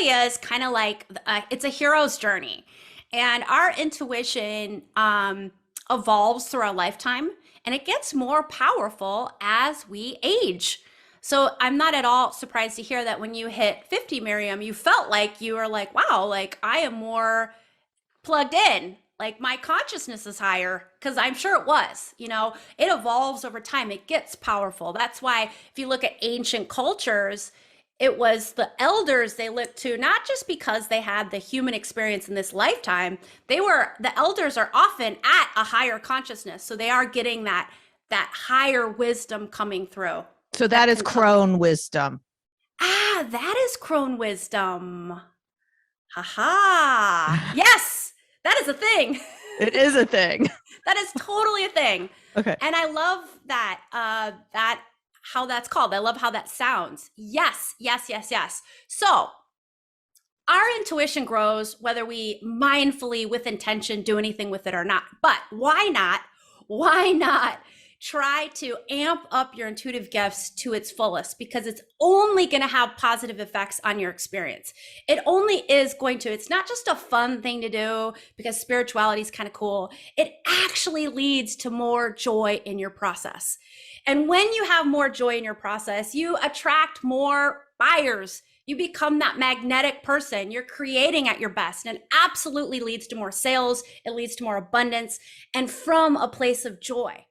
really is kind of like it's a hero's journey, and our intuition evolves through our lifetime, and it gets more powerful as we age. So I'm not at all surprised to hear that when you hit 50, Miriam, you felt like you were like, wow, like I am more plugged in, like my consciousness is higher, because I'm sure it was. It evolves over time, it gets powerful. That's why if you look at ancient cultures, it was the elders they looked to, not just because they had the human experience in this lifetime. The elders are often at a higher consciousness, so they are getting that higher wisdom coming through. So that That is can come in. crone wisdom. That is crone wisdom. Haha. Yes, that is a thing. It is a thing. That is totally a thing. Okay. And I love that how that's called. I love how that sounds. Yes, yes, yes, yes. So our intuition grows whether we mindfully with intention do anything with it or not. But why not? Why not try to amp up your intuitive gifts to its fullest? Because it's only going to have positive effects on your experience. It only is going to. It's not just a fun thing to do because spirituality is kind of cool. It actually leads to more joy in your process. And when you have more joy in your process, you attract more buyers. You become that magnetic person. You're creating at your best, and it absolutely leads to more sales. It leads to more abundance, and from a place of joy.